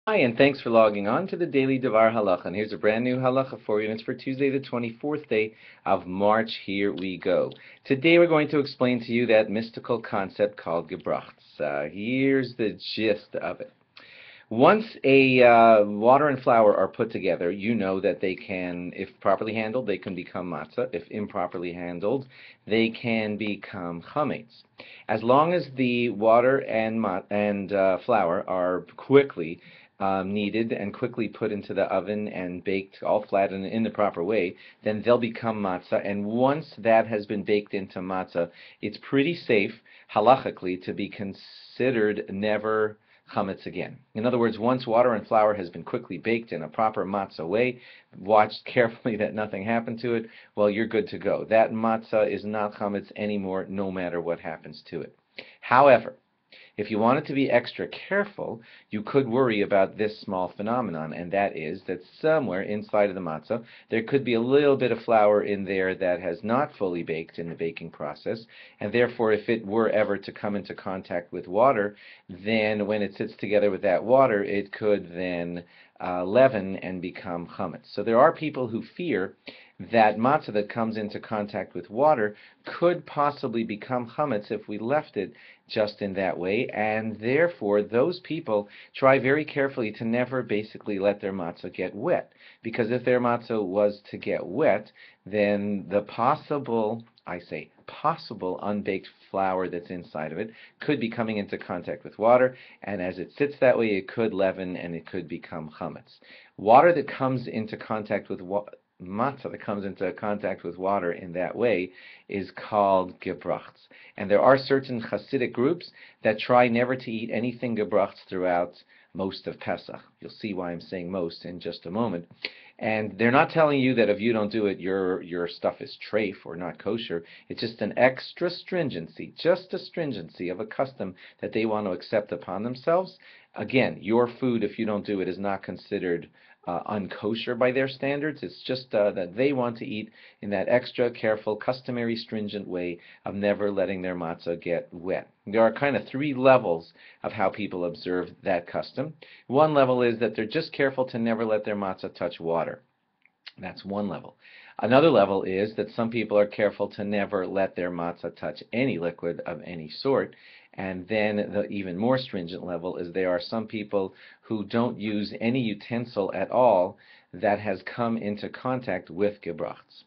Hi, and thanks for logging on to the Daily DVAR Halacha. And here's a brand new halacha for you, and it's for Tuesday, the 24th day of March. Here we go. Today we're going to explain to you that mystical concept called Gebrokts. Here's the gist of it. Once water and flour are put together, you know that they can, if properly handled, they can become matzah. If improperly handled, they can become chametz. As long as the water and flour are quickly kneaded and quickly put into the oven and baked all flat and in the proper way, then they'll become matzah. And once that has been baked into matzah, it's pretty safe, halachically, to be considered never chametz again. In other words, once water and flour has been quickly baked in a proper matzah way, watched carefully that nothing happened to it, well, you're good to go. That matzah is not chametz anymore, no matter what happens to it. However, if you wanted to be extra careful, you could worry about this small phenomenon, and that is that somewhere inside of the matzah there could be a little bit of flour in there that has not fully baked in the baking process, and therefore if it were ever to come into contact with water, then when it sits together with that water, it could then leaven and become chametz. So there are people who fear that matzah that comes into contact with water could possibly become chametz if we left it just in that way, and therefore those people try very carefully to never basically let their matzah get wet, because if their matzah was to get wet, then the possible unbaked flour that's inside of it could be coming into contact with water, and as it sits that way, it could leaven and it could become chametz. Water that comes into contact with matzah that comes into contact with water in that way is called Gebrokts. And there are certain Hasidic groups that try never to eat anything Gebrokts throughout most of Pesach. You'll see why I'm saying most in just a moment. And they're not telling you that if you don't do it, your stuff is treif or not kosher. It's just an extra stringency, just a stringency of a custom that they want to accept upon themselves. Again, your food, if you don't do it, is not considered unkosher by their standards. It's just that they want to eat in that extra careful, customary, stringent way of never letting their matzah get wet. There are kind of three levels of how people observe that custom. One level is that they're just careful to never let their matzah touch water. That's one level. Another level is that some people are careful to never let their matzah touch any liquid of any sort. And then the even more stringent level is there are some people who don't use any utensil at all that has come into contact with Gebrokts.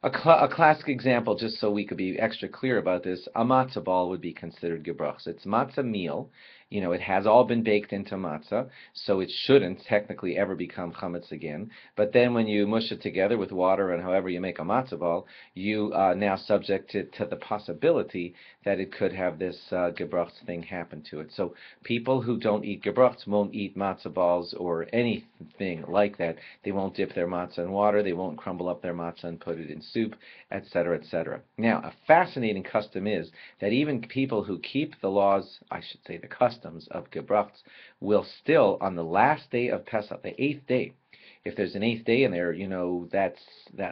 A classic example, just so we could be extra clear about this, a matzah ball would be considered Gebrokts. It's matzah meal. You know, it has all been baked into matzah, so it shouldn't technically ever become chametz again. But then when you mush it together with water and however you make a matzah ball, you now subject it to the possibility that it could have this Gebrokts thing happen to it. So people who don't eat Gebrokts won't eat matzah balls or anything like that. They won't dip their matzah in water. They won't crumble up their matzah and put it in soup, etc., etc. Now, a fascinating custom is that even people who keep the laws, I should say the customs of Gebrokts, will still, on the last day of Pesach, the 8th day, if there's an 8th day in there, you know, that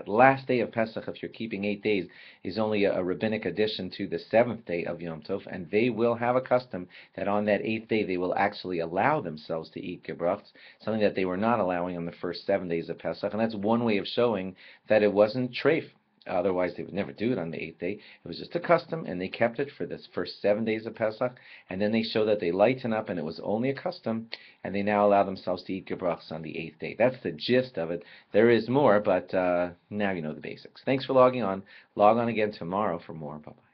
last day of Pesach, if you're keeping 8 days, is only a rabbinic addition to the 7th day of Yom Tov, and they will have a custom that on that 8th day they will actually allow themselves to eat Gebrokts, something that they were not allowing on the first 7 days of Pesach, and that's one way of showing that it wasn't treif. Otherwise, they would never do it on the 8th day. It was just a custom, and they kept it for the first 7 days of Pesach, and then they show that they lighten up, and it was only a custom, and they now allow themselves to eat Gebrokts on the 8th day. That's the gist of it. There is more, but now you know the basics. Thanks for logging on. Log on again tomorrow for more. Bye-bye.